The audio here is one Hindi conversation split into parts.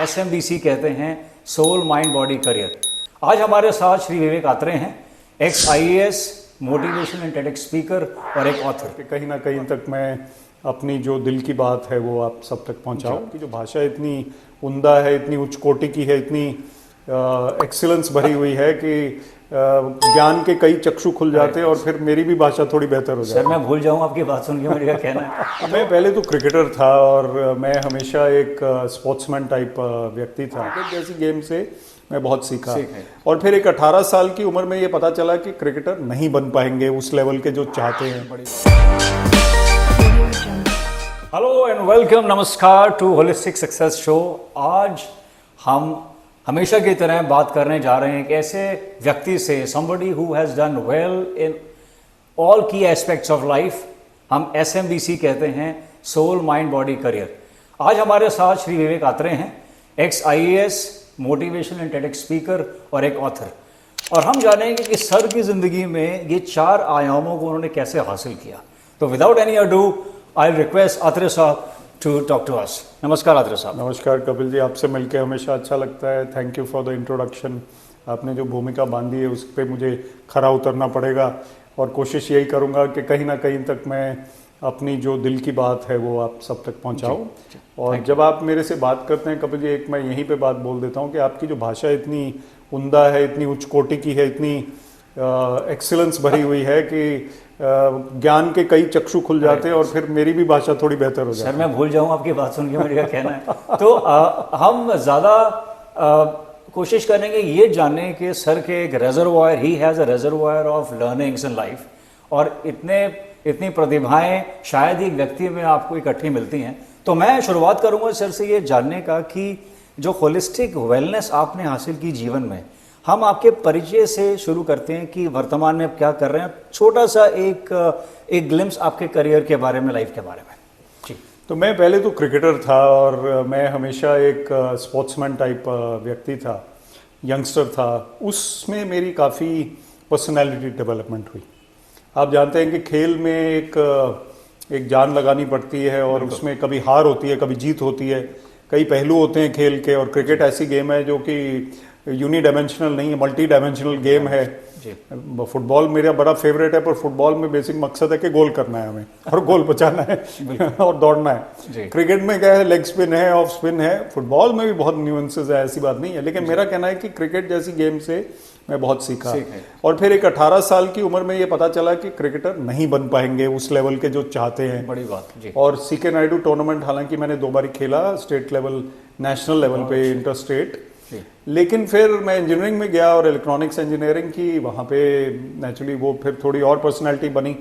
SMBC कहते हैं, सोल माइंड बॉडी करियर। आज हमारे साथ श्री विवेक आत्रे हैं, x IAS, motivation and TEDx speaker और एक ऑथर। कहीं ना कहीं तक मैं अपनी जो दिल की बात है वो आप सब तक पहुंचाऊं कि जो भाषा इतनी उम्दा है, इतनी उच्च कोटि की है, इतनी एक्सीलेंस भरी हुई है कि ज्ञान के कई चक्षु खुल जाते हैं और फिर मेरी भी भाषा थोड़ी बेहतर हो जाती है। सर मैं भूल जाऊं आपकी बात सुन के, मेरा क्या कहना है। मैं पहले तो क्रिकेटर था और मैं हमेशा एक स्पोर्ट्समैन टाइप व्यक्ति था। क्रिकेट जैसी गेम से मैं बहुत सीखा और फिर एक 18 साल की उम्र में ये पता चला कि क्रिकेटर नहीं बन पाएंगे उस लेवल के जो चाहते हैं। हेलो एंड वेलकम, नमस्कार टू होलिस्टिक सक्सेस शो। आज हम हमेशा की तरह बात करने जा रहे हैं एक ऐसे व्यक्ति से, somebody who has done well in all key aspects of life। हम SMBC कहते हैं, सोल माइंड बॉडी करियर। आज हमारे साथ श्री विवेक आत्रे हैं, x IAS, motivation and TEDx speaker और एक ऑथर। और हम जानेंगे कि सर की जिंदगी में ये 4 आयामों को उन्होंने कैसे हासिल किया। तो without any ado I request Atre साहब टू टॉक टू अस। नमस्कार आत्रे साहब। नमस्कार कपिल जी, आपसे मिलकर हमेशा अच्छा लगता है। Thank you for the introduction. आपने जो भूमिका बांधी है उस पर मुझे खरा उतरना पड़ेगा और कोशिश यही करूंगा कि कहीं ना कहीं तक मैं अपनी जो दिल की बात है वो आप सब तक पहुंचाऊं। और जब आप मेरे से बात करते हैं कपिल जी, एक मैं यहीं पे बात बोल देता हूं कि आपकी जो भाषा इतनी उम्दा है, इतनी उच्च कोटि की है, इतनी एक्सीलेंस भरी हुई है कि ज्ञान के कई चक्षु खुल जाते हैं और फिर मेरी भी भाषा थोड़ी बेहतर हो जाती है। सर मैं भूल जाऊं आपकी बात सुन के, मेरा क्या कहना है। तो हम ज़्यादा कोशिश करेंगे ये जानने कि सर के एक reservoir, he has a reservoir of learnings in life, और इतनी प्रतिभाएं शायद ही एक व्यक्ति में आपको इकट्ठी मिलती हैं। तो मैं शुरुआत करूंगा सर से ये जानने का कि जो होलिस्टिक वेलनेस आपने हासिल की जीवन में, हम आपके परिचय से शुरू करते हैं कि वर्तमान में आप क्या कर रहे हैं। छोटा सा एक ग्लिम्स आपके करियर के बारे में, लाइफ के बारे में जी। तो मैं पहले तो क्रिकेटर था और मैं हमेशा एक स्पोर्ट्समैन टाइप व्यक्ति था, यंगस्टर था। उसमें मेरी काफ़ी पर्सनैलिटी डेवलपमेंट हुई। आप जानते हैं कि खेल में एक जान लगानी पड़ती है और उसमें कभी हार होती है, कभी जीत होती है, कई पहलू होते हैं खेल के। और क्रिकेट ऐसी गेम है जो कि यूनिडायमेंशनल नहीं है, मल्टी डायमेंशनल गेम है। फुटबॉल मेरा बड़ा फेवरेट है, पर फुटबॉल में बेसिक मकसद है कि गोल करना है हमें और गोल बचाना है और दौड़ना है। क्रिकेट में क्या है, लेग स्पिन है, ऑफ स्पिन है। फुटबॉल में भी बहुत न्यूएंसेस है, ऐसी बात नहीं है। लेकिन मेरा कहना है कि क्रिकेट जैसी गेम से मैं बहुत सीखा। और फिर एक 18 साल की उम्र में ये पता चला कि क्रिकेटर नहीं बन पाएंगे उस लेवल के जो चाहते हैं। बड़ी बात जी। और CK नायडू टूर्नामेंट हालांकि मैंने 2 बार खेला, स्टेट लेवल, नेशनल लेवल पे, इंटर स्टेट। लेकिन फिर मैं इंजीनियरिंग में गया और इलेक्ट्रॉनिक्स इंजीनियरिंग की, वहाँ पे नेचुरली वो फिर थोड़ी और पर्सनैलिटी बनी।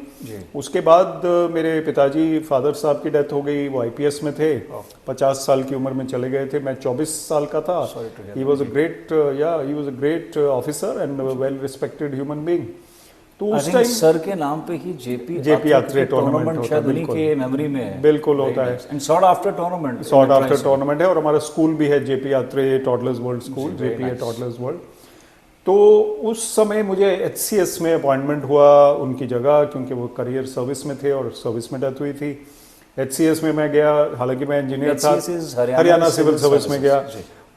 उसके बाद मेरे पिताजी, फादर साहब की डेथ हो गई। वो IPS में थे, 50 साल की उम्र में चले गए थे। मैं 24 साल का था। He was a great officer and well respected human being. तो उस टाइम सर के नाम पे ही JP आत्रे टूर्नामेंट शायद उन्हीं के मेमोरी में बिल्कुल होता है। एंड सॉर्ट आफ्टर टूर्नामेंट है और हमारा स्कूल भी है, JP Atre toddlers world school, JP toddlers world. तो उस समय मुझे HCS में अपॉइंटमेंट हुआ उनकी जगह, क्योंकि वो करियर सर्विस में थे और सर्विस में डेथ हुई थी। HCS में मैं गया, हालांकि मैं इंजीनियर था, हरियाणा सिविल सर्विस में गया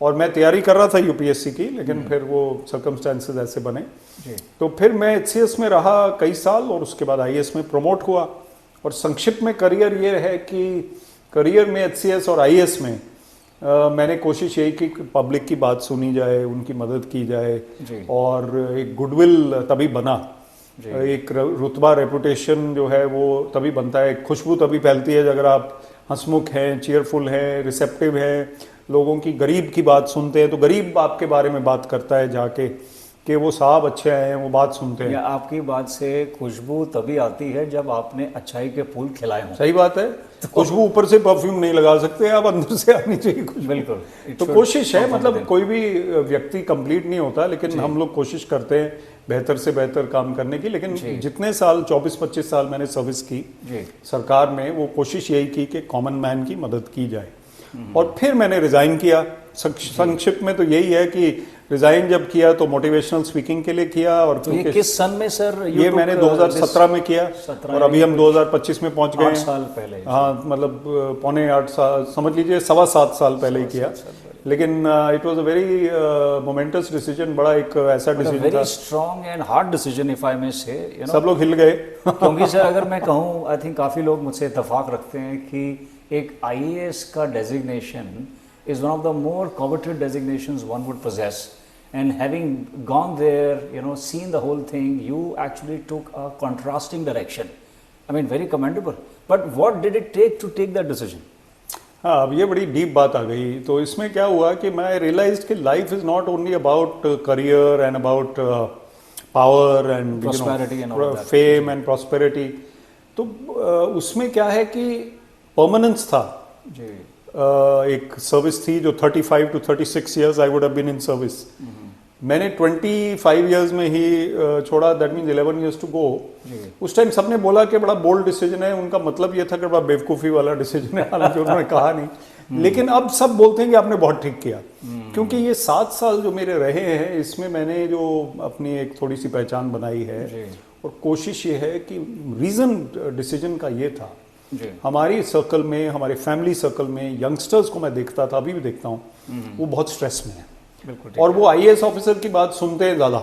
और मैं तैयारी कर रहा था UPSC की। लेकिन फिर वो सर्कमस्टेंसेस ऐसे बने। तो फिर मैं HCS में रहा कई साल और उसके बाद IAS में प्रमोट हुआ। और संक्षिप्त में करियर ये है कि करियर में HCS और IAS में मैंने कोशिश यही की कि पब्लिक की बात सुनी जाए, उनकी मदद की जाए और एक गुडविल तभी बना, एक रुतबा, रेपुटेशन जो है वो तभी बनता है, खुशबू तभी फैलती है अगर आप हंसमुख हैं, चीयरफुल हैं, रिसेप्टिव हैं, लोगों की, गरीब की बात सुनते हैं। तो गरीब आपके बारे में बात करता है जाके कि वो साहब अच्छे हैं, वो बात सुनते हैं। आपकी बात से खुशबू तभी आती है जब आपने अच्छाई के फूल खिलाए हों। सही बात है। तो खुशबू ऊपर से परफ्यूम नहीं लगा सकते आप, अंदर से आनी चाहिए खुशबू। बिल्कुल। तो कोशिश है, मतलब कोई भी व्यक्ति कंप्लीट नहीं होता, लेकिन हम लोग कोशिश करते हैं बेहतर से बेहतर काम करने की। लेकिन जितने साल, 24-25 साल मैंने सर्विस की सरकार में, वो कोशिश यही की कि कॉमन मैन की मदद की जाए। और फिर मैंने रिजाइन किया। संक्षिप्त में तो यही है कि रिजाइन जब किया तो मोटिवेशनल स्पीकिंग के लिए किया, और तो ये किस सन में सर? ये मैंने 2017 में किया, और अभी हम 2025 में पहुंच गए 8 साल पहले। हाँ, मतलब पौने 8 साल समझ लीजिए, 7.25 साल पहले ही किया। लेकिन it was a very momentous decision, बड़ा एक ऐसा डिसीजन था, very strong and hard decision if I may say, you no. सब लोग हिल गए क्योंकि सर अगर मैं कहूँ, आई थिंक काफ़ी लोग मुझसे इतफाक रखते हैं कि एक आईएएस का designation is one of the more coveted designations one would possess, and having gone there, you know, seen the whole thing, you actually took a contrasting direction. I mean, very commendable. But what did it take to take that decision? हाँ, अब ये बड़ी डीप बात आ गई। तो इसमें क्या हुआ कि मैं रियलाइज्ड कि life is not only about career and about power and fame and prosperity. तो उसमें क्या है कि परमानेंस था जी। एक सर्विस थी जो 35 to 36 years I would have been in service. मैंने 25 years में ही छोड़ा, that means 11 years to go. उस टाइम सबने बोला कि बड़ा बोल्ड डिसीजन है, उनका मतलब ये था कि बड़ा बेवकूफ़ी वाला डिसीजन है, हालांकि उन्होंने कहा नहीं। लेकिन अब सब बोलते हैं कि आपने बहुत ठीक किया, क्योंकि ये 7 साल जो मेरे रहे हैं, इसमें मैंने जो अपनी एक थोड़ी सी पहचान बनाई है, और कोशिश ये है कि रीज़न डिसीजन का ये था। हमारी सर्कल में, हमारे फैमिली सर्कल में यंगस्टर्स को मैं देखता था, अभी भी देखता हूँ, वो बहुत स्ट्रेस में है, और वो आईएएस ऑफिसर की बात सुनते हैं ज़्यादा।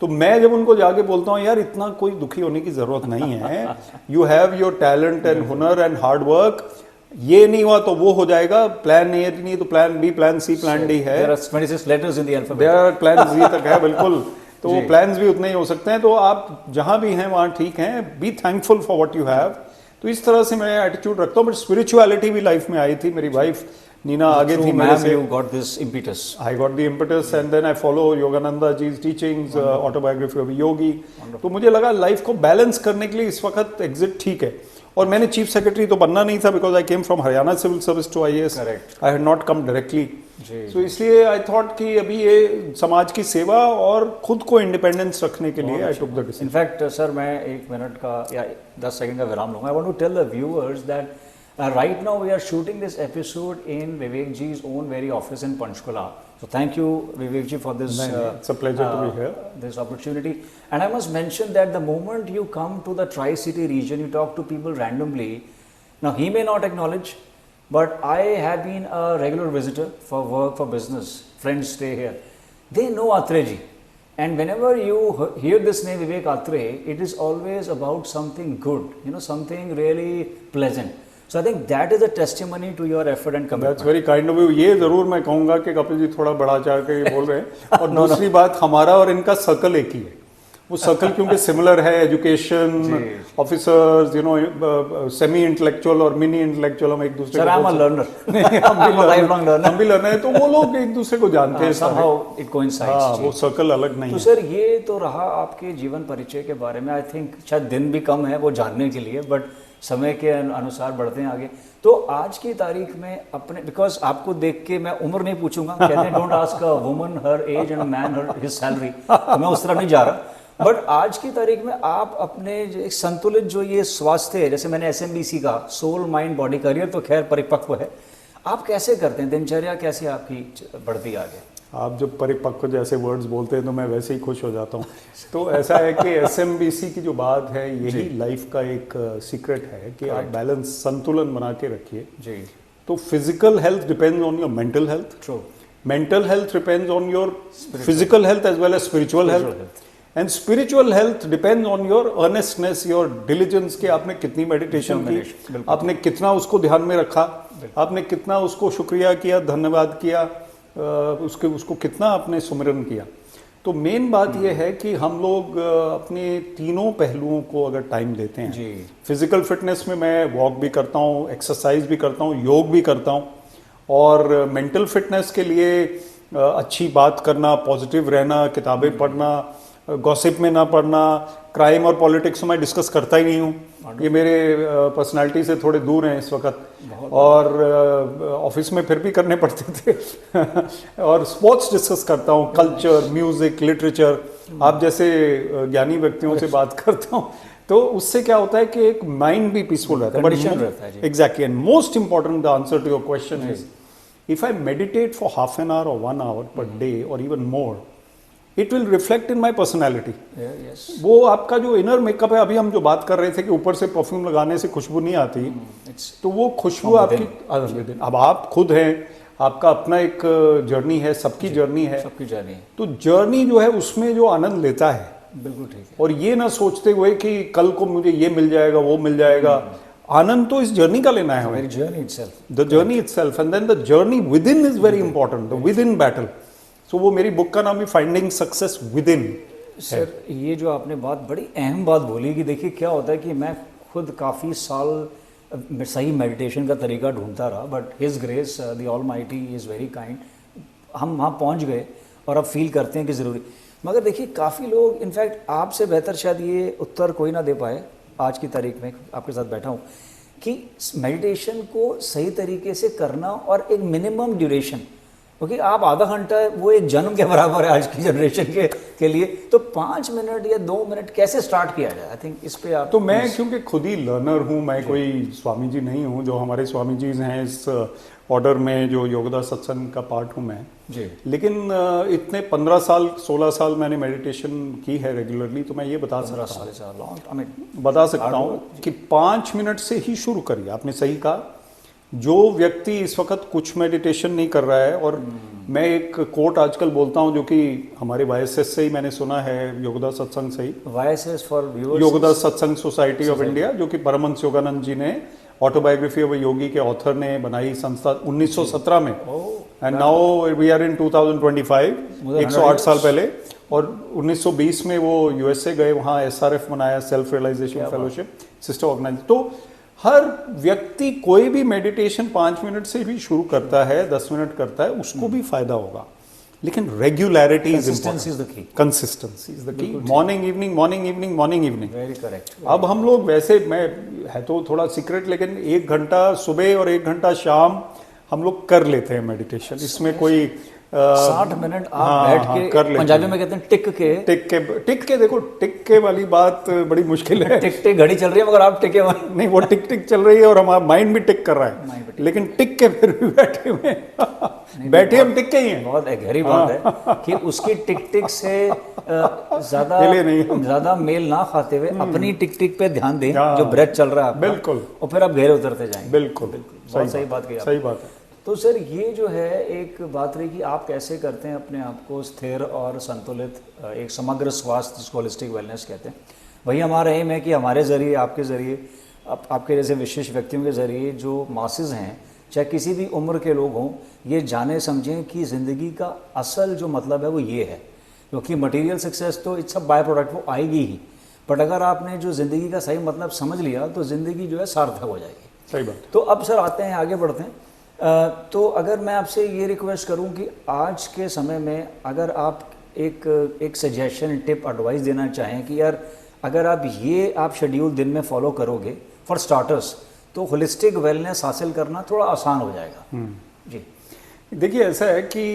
तो मैं जब उनको जाके बोलता हूँ, यार इतना कोई दुखी होने की ज़रूरत नहीं है, you have your talent and हुनर एंड हार्ड वर्क, ये नहीं हुआ तो वो हो जाएगा, प्लान ए नहीं तो plan B, plan C, plan D है, There are 26 letters in the alphabet. There are plan G तक है, बिल्कुल। तो वो प्लान्स भी उतने ही हो सकते हैं। तो आप जहाँ भी हैं वहाँ ठीक हैं, be thankful for what you have. तो इस तरह से मैं एटीट्यूड रखता हूँ। बट स्पिरिचुअलिटी भी लाइफ में आई थी। मेरी वाइफ नीना आगे थी मेरे से। You got this impetus. I got the impetus and then I follow Yogananda ji's teachings, autobiography of a yogi. तो मुझे लगा लाइफ को बैलेंस करने के लिए इस वक्त एग्जिट ठीक है। और मैंने चीफ सेक्रेटरी तो बनना नहीं था, because I came from Haryana civil service to IAS. I had not come directly. So इसलिए आई थॉट कि अभी ये समाज की सेवा और खुद को इंडिपेंडेंस रखने के लिए I took the decision. In fact sir मैं 1 मिनट का या 10 सेकंड का विराम लूंगा। I want to tell the viewers that right now we are shooting this episode in Vivek ji's own very office in Panchkula. So thank you Vivek ji for this. It's a pleasure to be here. This opportunity. And I must mention that the moment you come to the Tri-City region, you talk to people randomly. Now he may not acknowledge, but I have been a regular visitor for work, for business. Friends stay here. They know Atre ji. And whenever you hear this name Vivek Atre, it is always about something good, you know, something really pleasant. So I think that is a testimony to your effort and commitment. That's very kind of you. ये जरूर मैं कहूँगा कि कपिल जी थोड़ा बढ़ा चढ़ के ये बोल रहे हैं। और दूसरी बात, हमारा और इनका सर्कल एक ही है। वो सर्कल क्योंकि सिमिलर है, education, officers, you know, semi intellectual और मिनी इंटेलेक्चुअल, हम एक दूसरे को हम भी लर्नर हैं, तो वो लोग एक दूसरे को जानते हैं। Somehow it coincides. वो सर्कल अलग नहीं है। तो सर ये तो रहा आपके जीवन परिचय के बारे में। आई थिंक शायद दिन भी कम है वो जानने के लिए, बट समय के अनुसार बढ़ते हैं आगे। तो आज की तारीख में अपने, बिकॉज आपको देख के मैं उम्र नहीं पूछूंगा, कहते हैं don't ask a woman her age and a man her his salary, तो मैं उस तरह नहीं जा रहा। बट आज की तारीख में आप अपने एक संतुलित जो ये स्वास्थ्य है, जैसे मैंने एसएमबीसी का सोल माइंड बॉडी करियर तो खैर परिपक्व है, आप कैसे करते हैं? दिनचर्या कैसे आपकी बढ़ती आगे? आप जब परिपक्व जैसे वर्ड्स बोलते हैं तो मैं वैसे ही खुश हो जाता हूँ। तो ऐसा है कि एसएमबीसी की जो बात है, यही लाइफ का एक सीक्रेट है कि आप बैलेंस, संतुलन बना के रखिए। जी। तो physical health depends on your mental health, true, mental health depends on your physical health as well as spiritual health, and spiritual health depends on your earnestness, your diligence, कि आपने कितनी मेडिटेशन की, आपने कितना उसको ध्यान में रखा, आपने कितना उसको शुक्रिया किया, धन्यवाद किया, उसको कितना आपने सुमिरन किया। तो मेन बात यह है कि हम लोग अपने तीनों पहलुओं को अगर टाइम देते हैं, फिजिकल फिटनेस में मैं वॉक भी करता हूँ, एक्सरसाइज भी करता हूँ, योग भी करता हूँ, और मेंटल फिटनेस के लिए अच्छी बात करना, पॉजिटिव रहना, किताबें पढ़ना, गॉसिप में ना पढ़ना, क्राइम और पॉलिटिक्स में डिस्कस करता ही नहीं हूँ, ये मेरे पर्सनालिटी से थोड़े दूर हैं इस वक्त, और ऑफिस में फिर भी करने पड़ते थे और स्पोर्ट्स डिस्कस करता हूँ, कल्चर, म्यूजिक, लिटरेचर, आप जैसे ज्ञानी व्यक्तियों से बात करता हूँ। तो उससे क्या होता है कि एक माइंड भी पीसफुल रहता है। कंडीशन रहता है। Exactly, and most important the answer to your question is if I meditate for half an hour or 1 hour per day or even more, it will reflect in my personality. yes. वो आपका जो इनर मेकअप है, अभी हम जो बात कर रहे थे कि ऊपर से परफ्यूम लगाने से खुशबू नहीं आती, तो वो खुशबू आपकी अब आप खुद हैं, आपका अपना एक जर्नी है, सबकी जर्नी है, सबकी जर्नी। तो जर्नी जो है उसमें जो आनंद लेता है, बिल्कुल ठीक है। और ये ना सोचते हुए कि कल को मुझे ये मिल जाएगा, वो मिल जाएगा, आनंद तो इस जर्नी का लेना है हमें, journey itself, the journey itself, and then the journey with in is very important, the with in battle. सो वो मेरी बुक का नाम है finding success with in. Sir ये जो आपने बात, बड़ी अहम बात बोली कि देखिए क्या होता है कि मैं खुद काफ़ी साल सही मेडिटेशन का तरीका ढूंढता रहा, but his grace the almighty is very kind, हम वहाँ पहुँच गए और अब फील करते हैं कि ज़रूरी। मगर देखिए काफ़ी लोग, इनफैक्ट आपसे बेहतर शायद ये उत्तर कोई ना दे पाए आज की तारीख में, आपके साथ बैठा हूँ, कि मेडिटेशन को सही तरीके से करना और एक मिनिमम ड्यूरेशन, क्योंकि आप आधा घंटा वो एक जन्म के बराबर है आज की जनरेशन के लिए, तो 5 मिनट या 2 मिनट कैसे स्टार्ट किया जाए? आई थिंक इस पे आप। तो मैं क्योंकि खुद ही लर्नर हूँ, मैं कोई स्वामी जी नहीं हूँ, जो हमारे स्वामी जी हैं इस ऑर्डर में, जो योगदा सत्संग का पार्ट हूँ मैं जी, लेकिन इतने 15 साल 16 साल मैंने मेडिटेशन की है रेगुलरली, तो मैं ये बता सकता हूँ कि 5 मिनट से ही शुरू करिए। आपने सही कहा, जो व्यक्ति इस वक्त कुछ मेडिटेशन नहीं कर रहा है, और मैं एक कोट आजकल बोलता हूँ जो कि हमारे YSS से ही मैंने सुना है, योगदा सत्संग से ही, YSS फॉर व्यूअर्स, योगदा सत्संग सोसाइटी ऑफ इंडिया, जो कि परमहंस योगानंद जी ने, ऑटोबायोग्राफी ऑफ ए योगी के ऑथर ने बनाई संस्था 1917 में, and now we are in 2025, 108 साल पहले, और 1920 में वो USA गए, वहाँ SRF बनाया, self realisation fellowship sister organise. तो हर व्यक्ति कोई भी मेडिटेशन 5 मिनट से भी शुरू करता है, 10 मिनट करता है, उसको भी फायदा होगा, लेकिन regularity is important, consistency is the key. Morning evening, morning evening, morning evening, very correct. अब हम लोग वैसे, मैं है तो थोड़ा सीक्रेट, लेकिन 1 घंटा सुबह और 1 घंटा शाम हम लोग कर लेते हैं मेडिटेशन, इसमें कोई 60 मिनट आप बैठ के, कर लेते पंजाबी में कहते हैं टिक के देखो, टिक के वाली बात बड़ी मुश्किल है। टिक घड़ी चल रही है, मगर आप टिके हुए नहीं, वो टिक चल रही है और हमारा माइंड भी टिक कर रहा है, लेकिन टिक के फिर भी बैठे हुए बैठे हम टिक के ही हैं। बहुत गहरी बात है कि उसकी टिक से ज्यादा मेल ना खाते हुए अपनी टिक पे ध्यान दें, जो ब्रेथ चल रहा है, बिल्कुल, और फिर आप गहरे उतरते जाएंगे। बिल्कुल सही बात कही, सही बात है। तो सर ये जो है एक बात रही कि आप कैसे करते हैं अपने आप को स्थिर और संतुलित, एक समग्र स्वास्थ्य, जिसको होलिस्टिक वेलनेस कहते हैं। वही हमारा एम है कि हमारे ज़रिए, आपके ज़रिए, आपके जैसे विशेष व्यक्तियों के ज़रिए जो मासेस हैं, चाहे किसी भी उम्र के लोग हों, ये जाने समझें कि ज़िंदगी का असल जो मतलब है वो ये है, क्योंकि मटेरियल सक्सेस तो इट्स अ बाय प्रोडक्ट, वो आएगी ही, बट अगर आपने जो ज़िंदगी का सही मतलब समझ लिया तो ज़िंदगी जो है सार्थक हो जाएगी। सही बात। तो अब सर आते हैं, आगे बढ़ते हैं। तो अगर मैं आपसे ये रिक्वेस्ट करूं कि आज के समय में अगर आप एक सजेशन, टिप, एडवाइस देना चाहें कि यार अगर आप शेड्यूल दिन में फॉलो करोगे फॉर स्टार्टर्स, तो होलिस्टिक वेलनेस हासिल करना थोड़ा आसान हो जाएगा। जी देखिए, ऐसा है कि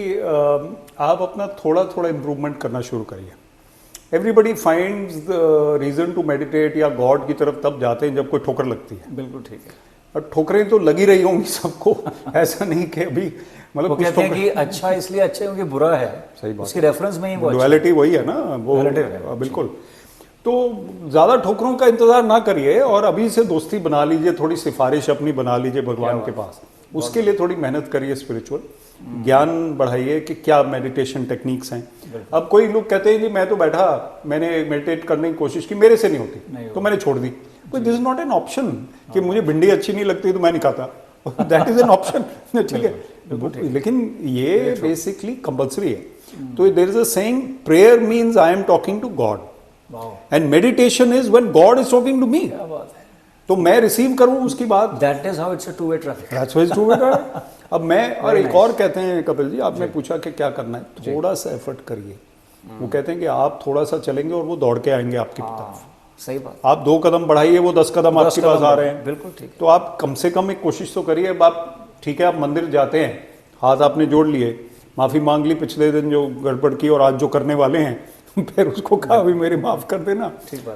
आप अपना थोड़ा थोड़ा इम्प्रूवमेंट करना शुरू करिए। Everybody finds the reason to meditate या गॉड की तरफ तब जाते हैं जब कोई ठोकर लगती है। बिल्कुल ठीक है, और ठोकरें तो लगी रही होंगी सबको, ऐसा नहीं कि अभी मतलब कहते हैं कि अच्छा इसलिए अच्छा क्योंकि बुरा है। सही बात, उसके रेफरेंस में ही वो डुअलिटी वही है ना, वो बिल्कुल। तो ज़्यादा ठोकरों का इंतजार ना करिए और अभी से दोस्ती बना लीजिए, थोड़ी सिफारिश अपनी बना लीजिए भगवान के पास, उसके लिए थोड़ी मेहनत करिए, स्पिरिचुअल ज्ञान बढ़ाइए कि क्या मेडिटेशन टेक्निक्स हैं। अब कोई लोग कहते हैं कि मैं तो बैठा, मैंने मेडिटेट करने की कोशिश की, मेरे से नहीं होती, तो मैंने छोड़ दी। This is not an option कि मुझे भिंडी अच्छी नहीं लगती तो मैं नहीं खाता, दैट इज एन ऑप्शन, ठीक है, लेकिन ये बेसिकली कंपल्सरी है। तो there is a saying, prayer means I am talking to God, and meditation is when God is talking to me. तो मैं रिसीव करूं उसकी बात, that is how it's a two way traffic, that's why it's two way traffic. अब मैं और एक और कहते हैं कपिल जी, आपने पूछा कि क्या करना है, थोड़ा सा एफर्ट करिए। वो कहते हैं कि आप थोड़ा सा चलेंगे और वो दौड़ के आएंगे आपकी तरफ। सही बात। आप 2 कदम बढ़ाइए, वो 10 कदम आपके पास आ रहे हैं। बिल्कुल ठीक। तो आप कम से कम एक कोशिश तो करिए। अब आप ठीक है, आप मंदिर जाते हैं, हाथ आपने जोड़ लिए, माफी मांग ली पिछले दिन जो गड़बड़ की और आज जो करने वाले हैं, फिर उसको कहा अभी मेरी माफ कर देना,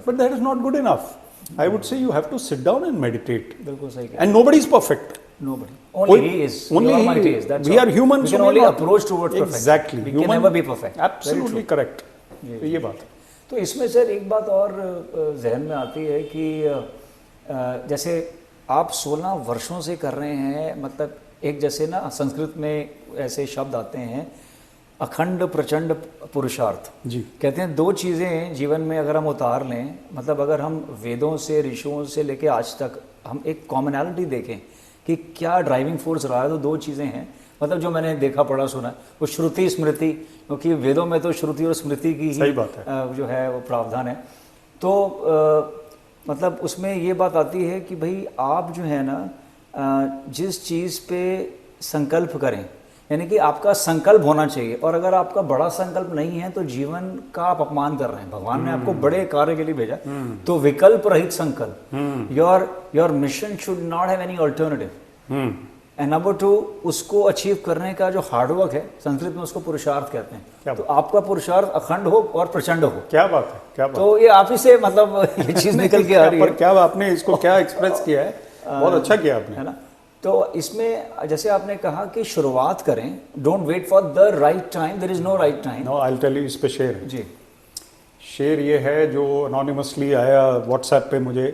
but that is not good enough. I would say you have to sit down and meditate. बिल्कुल सही। And nobody is perfect, Nobody. Only He is. The Almighty is. That's we all. are humans. We can only approach towards perfection. Exactly. We can never be perfect. Absolutely correct. तो ये बात है। तो इसमें सर एक बात और जहन में आती है कि जैसे आप 16 वर्षों से कर रहे हैं, मतलब एक जैसे ना संस्कृत में ऐसे शब्द आते हैं, अखंड प्रचंड पुरुषार्थ जी। कहते हैं दो चीज़ें जीवन में अगर हम उतार लें, मतलब अगर हम वेदों से ऋषियों से लेके आज तक हम एक कॉमनैलिटी देखें कि क्या ड्राइविंग फोर्स रहा है, तो दो चीज़ें हैं, मतलब जो मैंने देखा पढ़ा सुना, वो श्रुति स्मृति, क्योंकि वेदों में तो श्रुति और स्मृति की ही बात है। जो है वो प्रावधान है। तो मतलब उसमें ये बात आती है कि भाई आप जो है ना जिस चीज़ पे संकल्प करें, यानी कि आपका संकल्प होना चाहिए, और अगर आपका बड़ा संकल्प नहीं है तो जीवन का आप अपमान कर रहे हैं। भगवान ने आपको बड़े कार्य के लिए भेजा, तो विकल्प रहित संकल्प, your mission should not have any alternative. And number 2, उसको अचीव करने का जो हार्डवर्क है, संस्कृत में उसको पुरुषार्थ कहते हैं। तो आपका पुरुषार्थ अखंड हो और प्रचंड हो। क्या बात है, क्या बात। तो ये आप ही से मतलब ये चीज निकल के आ रही है। पर क्या आपने इसको क्या एक्सप्रेस किया है, बहुत अच्छा किया आपने, है ना। तो इसमें जैसे आपने कहा कि शुरुआत करें, don't wait for the right time, there is no right time. No, I will tell you. इस पे शेर है जी। शेर ये है जो अनोनिमसली आया व्हाट्सएप पे मुझे,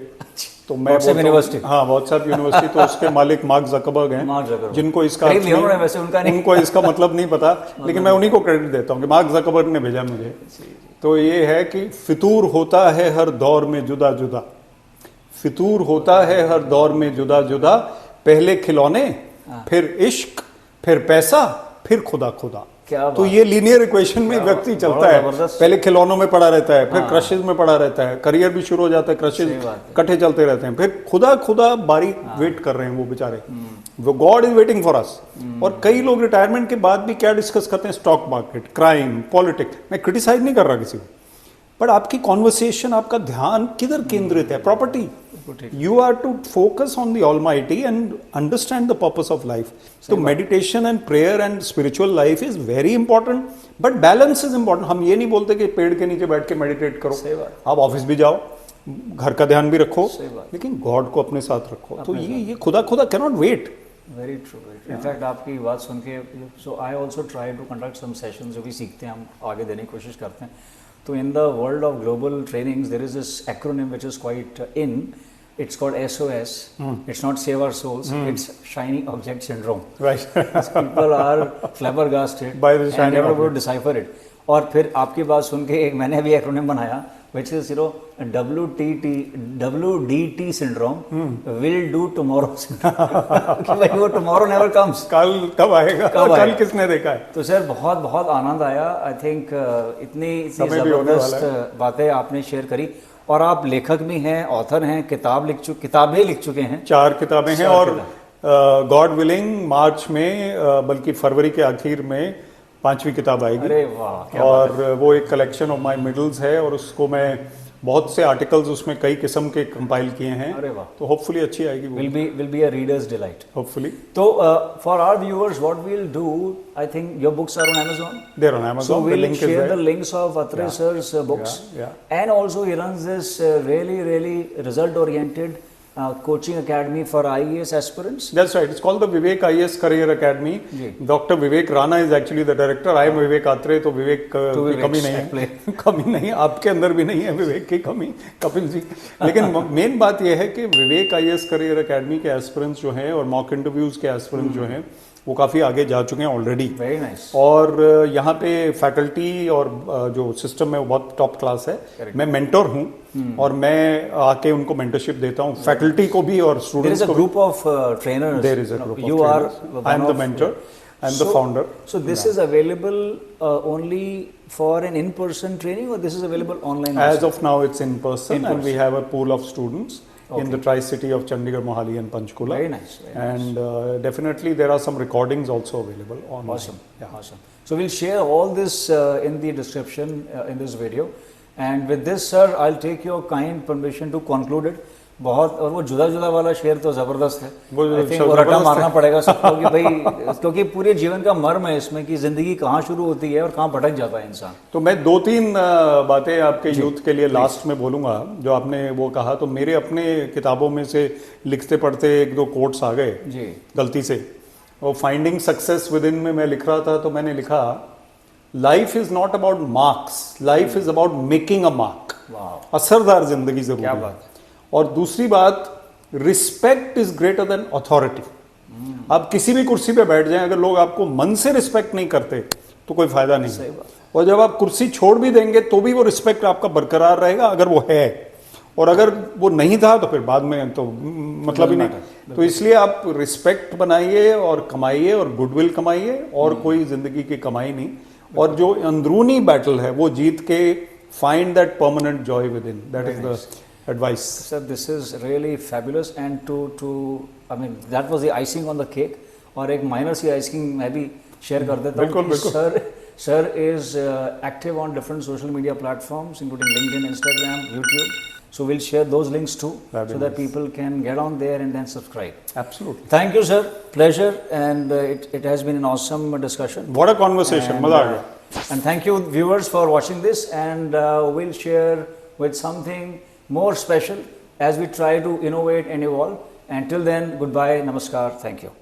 तो मैं WhatsApp यूनिवर्सिटी, हाँ व्हाट्सएप यूनिवर्सिटी, तो उसके मालिक मार्क ज़करबर्ग हैं, जिनको इसका वैसे उनको इसका मतलब नहीं पता, लेकिन मैं उन्हीं को क्रेडिट देता हूँ कि मार्क ज़करबर्ग ने भेजा मुझे। तो ये है कि फितूर होता है हर दौर में जुदा जुदा, फितूर होता है हर दौर में जुदा जुदा, पहले खिलौने, फिर इश्क, फिर पैसा, फिर खुदा खुदा। तो ये लीनियर इक्वेशन में व्यक्ति चलता है, पहले खिलौनों में पड़ा रहता है, फिर क्रशेज में पड़ा रहता है, करियर भी शुरू हो जाता है, क्रशेज इकट्ठे चलते रहते हैं, फिर खुदा खुदा बारी वेट कर रहे हैं वो बेचारे, वो God is waiting for us. और कई लोग रिटायरमेंट के बाद भी क्या डिस्कस करते हैं, स्टॉक मार्केट, क्राइम, पॉलिटिक्स। मैं क्रिटिसाइज नहीं कर रहा किसी को, बट आपकी कॉन्वर्सेशन, आपका ध्यान किधर केंद्रित है, property. You are to focus on the Almighty and understand the purpose of life. So meditation and prayer and spiritual life is very important, but balance is important. हम ये नहीं बोलते कि पेड़ के नीचे बैठ के मेडिटेट करो, आप ऑफिस भी जाओ, घर का ध्यान भी रखो, लेकिन गॉड को अपने साथ रखो। तो ये खुदा खुदा cannot wait. Very true. In fact आपकी बात सुन के, so I also try to conduct some sessions जो भी सीखते हैं हम आगे देने की कोशिश करते हैं। तो in the world of global trainings there is this acronym which is quite in. It's called SOS. It's not Save Our Souls. It's Shiny Object Syndrome. Right. People are flabbergasted by the shiny and never object. would decipher it. और फिर आपकी बात सुन के एक मैंने भी एक्रोनिम बनाया, which is WDT syndrome, will do tomorrow syndrome. कि भाई वो tomorrow never comes. कल कब आएगा, कल किसने देखा है। तो सर बहुत बहुत आनंद आया। आई थिंक इतनी जबरदस्त बातें आपने शेयर करी, और आप लेखक भी हैं, ऑथर हैं, किताबें लिख चुके हैं, 4 किताबें हैं, और गॉड विलिंग मार्च में, बल्कि फरवरी के आखिर में 5वीं किताब आएगी। अरे वाह। और वो एक कलेक्शन ऑफ माय मिडल्स है, और उसको मैं बहुत से आर्टिकल्स उसमें कई किस्म के कंपाइल किए हैं। अरे वाह। तो होपफुली अच्छी आएगी। Will be a readers delight hopefully. तो for our viewers what we will do, I think your books are on Amazon. They're on Amazon. So we'll share the links of Atre sir's books. And also he runs this really result oriented coaching academy for IAS aspirants. That's right. It's called the Vivek IAS Career Academy. Dr. Vivek Rana is actually the director. I am Vivek Atre. तो विवेक की कमी नहीं है, कमी नहीं, आपके अंदर भी नहीं है विवेक की कमी, कपिल जी। लेकिन मेन बात यह है कि विवेक IAS करियर अकेडमी के एस्पिरेंट्स जो हैं और मॉक इंटरव्यूज के एस्पिरेंट्स जो हैं वो काफ़ी आगे जा चुके हैं ऑलरेडी। Very nice. और यहाँ पे फैकल्टी और जो सिस्टम है वो बहुत टॉप क्लास है। मैं मेंटर हूँ और मैं आके उनको मेंटरशिप देता हूँ, फैकल्टी को भी और स्टूडेंट्स को। Group of trainers, there is a group. You are, I am the mentor, I am the founder. So this is available only for an in-person training, or this is available online? As of now it's in person, and we have a pool of students in the Tri-City of Chandigarh, Mohali and Panchkula. Very nice. And definitely there are some recordings also available online. Awesome. Yeah. Awesome. So we'll share all this in the description in this video. And with this, sir, I'll take your kind permission to conclude it. बहुत, और वो जुदा जुदा वाला शेर तो जबरदस्त है। वो I think शब्द वो रटा जबरदस्त मारना है। पड़ेगा सबको कि भाई, क्योंकि पूरे जीवन का मर्म है इसमें कि जिंदगी कहाँ शुरू होती है और कहाँ भटक जाता है इंसान। तो मैं 2-3 बातें आपके यूथ के लिए लास्ट में बोलूंगा। जो आपने वो कहा, तो मेरे अपने किताबों में से लिखते पढ़ते 1-2 कोट्स आ गए जी गलती से। और फाइंडिंग सक्सेस विद इन में मैं लिख रहा था, तो मैंने लिखा, life is not about marks, life is about making a mark. वाह, असरदार जिंदगी जरूरी क्या है। बात। और दूसरी बात, respect is greater than authority. आप किसी भी कुर्सी पे बैठ जाएं, अगर लोग आपको मन से रिस्पेक्ट नहीं करते तो कोई फायदा नहीं। सही बात। और जब आप कुर्सी छोड़ भी देंगे तो भी वो रिस्पेक्ट आपका बरकरार रहेगा, अगर वो है। और अगर वो नहीं था तो फिर बाद में तो मतलब ही नहीं। तो इसलिए आप रिस्पेक्ट बनाइए और कमाइए और गुडविल कमाइए, और कोई जिंदगी की कमाई नहीं। और जो अंदरूनी बैटल है वो जीत के find that permanent Joy with in, that is the advice. Sir, this is really fabulous, and to I mean that was the icing on the cake. और एक minor सी icing मैं भी share कर देता हूँ बिल्कुल, कि बिल्कुल। sir is active on different social media platforms including LinkedIn, Instagram, YouTube. So we'll share those links too, That'd be so that nice. people can get on there and then subscribe. Absolutely. Thank you, sir. Pleasure, and it has been an awesome discussion. What a conversation. And, मजा आ गया। and thank you viewers for watching this, and we'll share with something more special as we try to innovate and evolve. Until then, goodbye, namaskar, thank you.